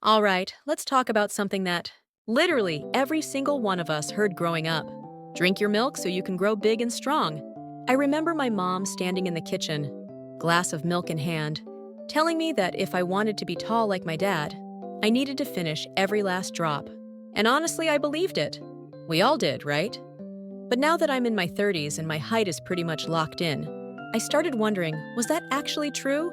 All right, let's talk about something that literally every single one of us heard growing up. Drink your milk so you can grow big and strong. I remember my mom standing in the kitchen, glass of milk in hand, telling me that if I wanted to be tall like my dad, I needed to finish every last drop. And honestly, I believed it. We all did, right? But now that I'm in my 30s and my height is pretty much locked in, I started wondering, was that actually true?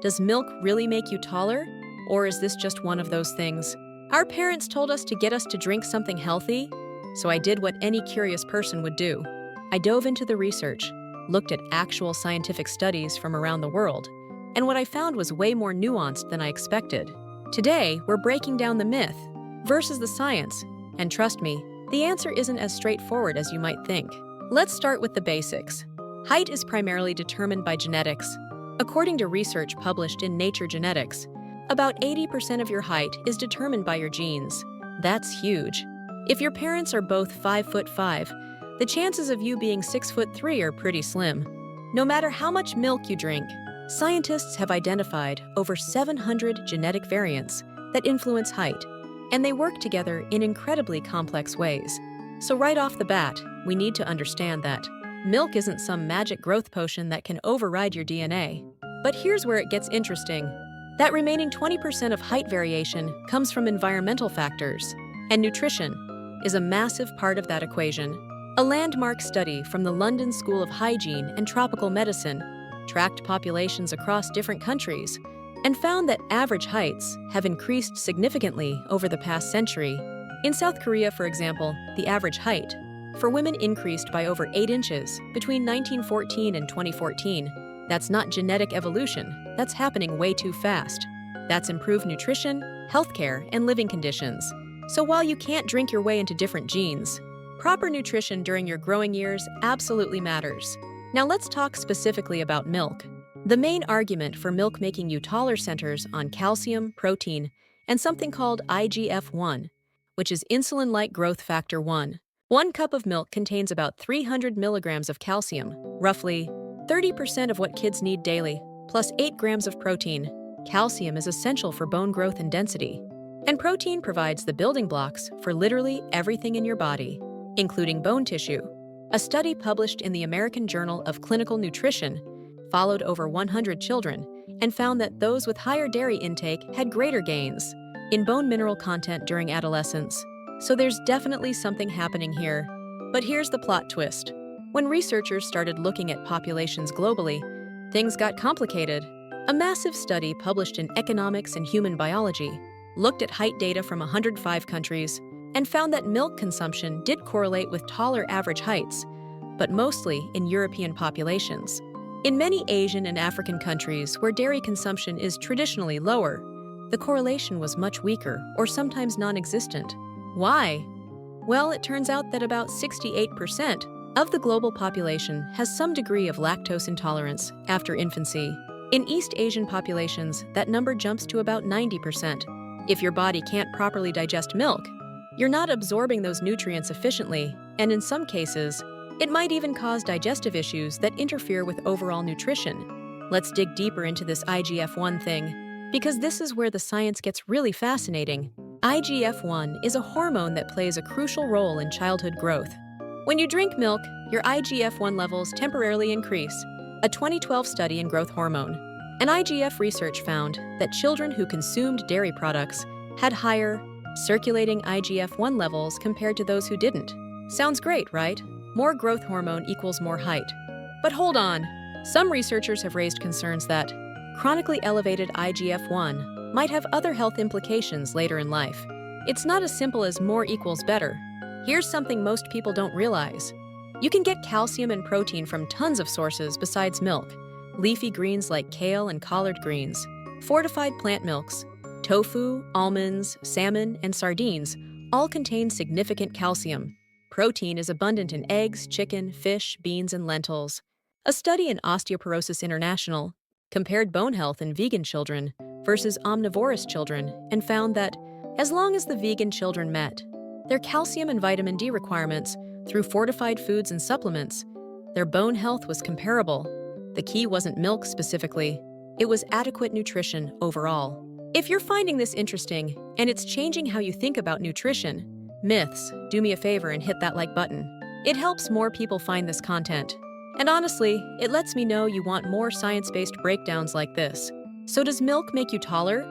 Does milk really make you taller? Or is this just one of those things? Our parents told us to get us to drink something healthy, so I did what any curious person would do. I dove into the research, looked at actual scientific studies from around the world, and what I found was way more nuanced than I expected. Today, we're breaking down the myth versus the science, and trust me, the answer isn't as straightforward as you might think. Let's start with the basics. Height is primarily determined by genetics. According to research published in Nature Genetics, about 80% of your height is determined by your genes. That's huge. If your parents are both 5'5", the chances of you being 6'3" are pretty slim. No matter how much milk you drink, scientists have identified over 700 genetic variants that influence height, and they work together in incredibly complex ways. So right off the bat, we need to understand that milk isn't some magic growth potion that can override your DNA. But here's where it gets interesting. That remaining 20% of height variation comes from environmental factors, and nutrition is a massive part of that equation. A landmark study from the London School of Hygiene and Tropical Medicine tracked populations across different countries and found that average heights have increased significantly over the past century. In South Korea, for example, the average height for women increased by over 8 inches between 1914 and 2014. That's not genetic evolution, that's happening way too fast. That's improved nutrition, healthcare, and living conditions. So while you can't drink your way into different genes, proper nutrition during your growing years absolutely matters. Now let's talk specifically about milk. The main argument for milk making you taller centers on calcium, protein, and something called IGF-1, which is insulin-like growth factor 1. 1 cup of milk contains about 300 milligrams of calcium, roughly 30% of what kids need daily, plus 8 grams of protein. Calcium is essential for bone growth and density. And protein provides the building blocks for literally everything in your body, including bone tissue. A study published in the American Journal of Clinical Nutrition followed over 100 children and found that those with higher dairy intake had greater gains in bone mineral content during adolescence. So there's definitely something happening here. But here's the plot twist. When researchers started looking at populations globally, things got complicated. A massive study published in Economics and Human Biology looked at height data from 105 countries and found that milk consumption did correlate with taller average heights, but mostly in European populations. In many Asian and African countries where dairy consumption is traditionally lower, the correlation was much weaker or sometimes non-existent. Why? Well, it turns out that about 68% of the global population has some degree of lactose intolerance after infancy. In East Asian populations, that number jumps to about 90%. If your body can't properly digest milk, you're not absorbing those nutrients efficiently, and in some cases, it might even cause digestive issues that interfere with overall nutrition. Let's dig deeper into this IGF-1 thing, because this is where the science gets really fascinating. IGF-1 is a hormone that plays a crucial role in childhood growth. When you drink milk, your IGF-1 levels temporarily increase. A 2012 study in growth hormone and IGF research found that children who consumed dairy products had higher circulating IGF-1 levels compared to those who didn't. Sounds great, right? More growth hormone equals more height. But hold on. Some researchers have raised concerns that chronically elevated IGF-1 might have other health implications later in life. It's not as simple as more equals better. Here's something most people don't realize. You can get calcium and protein from tons of sources besides milk. Leafy greens like kale and collard greens, fortified plant milks, tofu, almonds, salmon, and sardines all contain significant calcium. Protein is abundant in eggs, chicken, fish, beans, and lentils. A study in Osteoporosis International compared bone health in vegan children versus omnivorous children and found that as long as the vegan children met their calcium and vitamin D requirements through fortified foods and supplements, their bone health was comparable. The key wasn't milk specifically, it was adequate nutrition overall. If you're finding this interesting and it's changing how you think about nutrition, myths, do me a favor and hit that like button. It helps more people find this content. And honestly, it lets me know you want more science-based breakdowns like this. So does milk make you taller?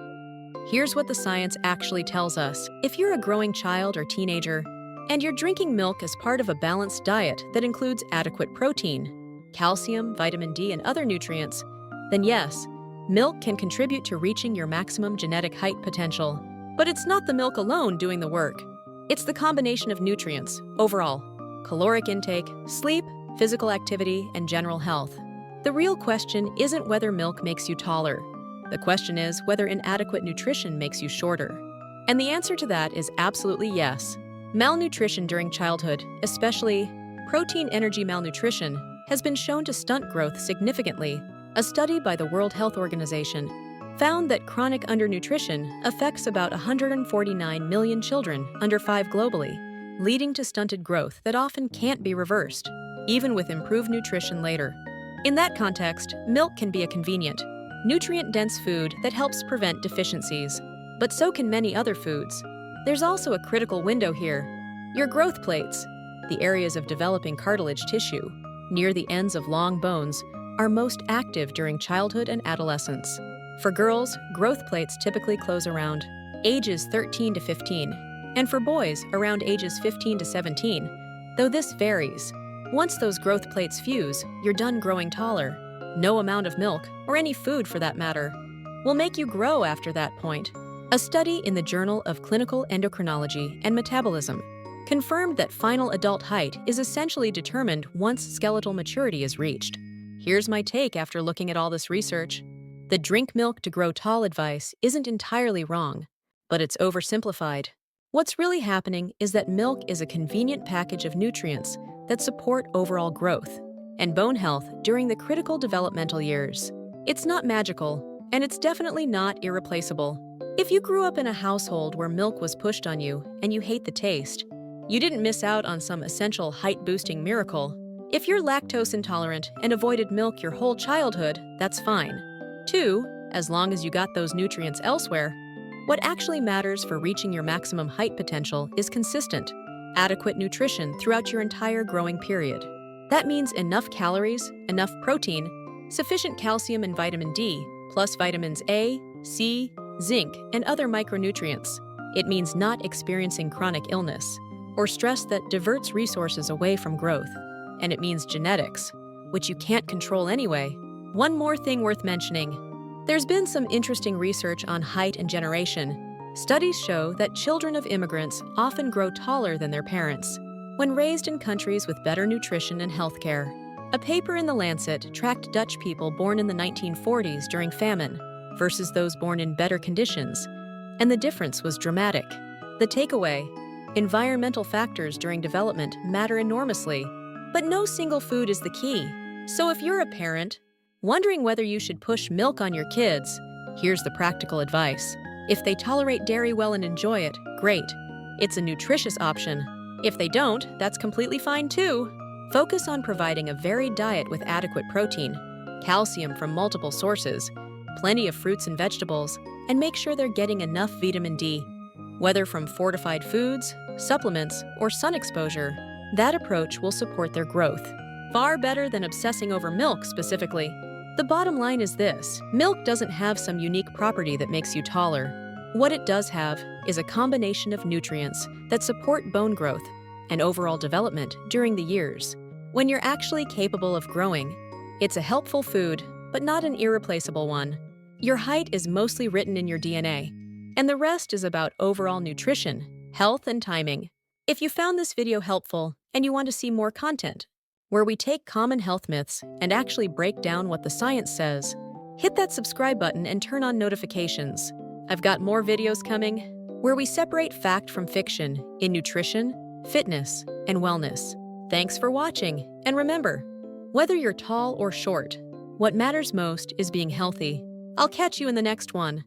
Here's what the science actually tells us. If you're a growing child or teenager, and you're drinking milk as part of a balanced diet that includes adequate protein, calcium, vitamin D, and other nutrients, then yes, milk can contribute to reaching your maximum genetic height potential. But it's not the milk alone doing the work. It's the combination of nutrients, overall, caloric intake, sleep, physical activity, and general health. The real question isn't whether milk makes you taller. The question is whether inadequate nutrition makes you shorter. And the answer to that is absolutely yes. Malnutrition during childhood, especially protein-energy malnutrition, has been shown to stunt growth significantly. A study by the World Health Organization found that chronic undernutrition affects about 149 million children under 5 globally, leading to stunted growth that often can't be reversed, even with improved nutrition later. In that context, milk can be a convenient, nutrient-dense food that helps prevent deficiencies, but so can many other foods. There's also a critical window here. Your growth plates, the areas of developing cartilage tissue, near the ends of long bones, are most active during childhood and adolescence. For girls, growth plates typically close around ages 13 to 15, and for boys, around ages 15 to 17, though this varies. Once those growth plates fuse, you're done growing taller. No amount of milk, or any food for that matter, will make you grow after that point. A study in the Journal of Clinical Endocrinology and Metabolism confirmed that final adult height is essentially determined once skeletal maturity is reached. Here's my take after looking at all this research. The drink milk to grow tall advice isn't entirely wrong, but it's oversimplified. What's really happening is that milk is a convenient package of nutrients that support overall growth and bone health during the critical developmental years. It's not magical, and it's definitely not irreplaceable. If you grew up in a household where milk was pushed on you and you hate the taste, you didn't miss out on some essential height-boosting miracle. If you're lactose intolerant and avoided milk your whole childhood, that's fine. 2, as long as you got those nutrients elsewhere. What actually matters for reaching your maximum height potential is consistent, adequate nutrition throughout your entire growing period. That means enough calories, enough protein, sufficient calcium and vitamin D, plus vitamins A, C, zinc, and other micronutrients. It means not experiencing chronic illness or stress that diverts resources away from growth. And it means genetics, which you can't control anyway. One more thing worth mentioning. There's been some interesting research on height and generation. Studies show that children of immigrants often grow taller than their parents when raised in countries with better nutrition and healthcare. A paper in The Lancet tracked Dutch people born in the 1940s during famine versus those born in better conditions, and the difference was dramatic. The takeaway: environmental factors during development matter enormously, but no single food is the key. So if you're a parent wondering whether you should push milk on your kids, here's the practical advice. If they tolerate dairy well and enjoy it, great. It's a nutritious option. If they don't, that's completely fine too. Focus on providing a varied diet with adequate protein, calcium from multiple sources, plenty of fruits and vegetables, and make sure they're getting enough vitamin D. Whether from fortified foods, supplements, or sun exposure, that approach will support their growth. Far better than obsessing over milk specifically. The bottom line is this: milk doesn't have some unique property that makes you taller. What it does have is a combination of nutrients that support bone growth and overall development during the years. When you're actually capable of growing, it's a helpful food, but not an irreplaceable one. Your height is mostly written in your DNA, and the rest is about overall nutrition, health, and timing. If you found this video helpful and you want to see more content, where we take common health myths and actually break down what the science says, hit that subscribe button and turn on notifications. I've got more videos coming where we separate fact from fiction in nutrition, fitness, and wellness. Thanks for watching, and remember, whether you're tall or short, what matters most is being healthy. I'll catch you in the next one.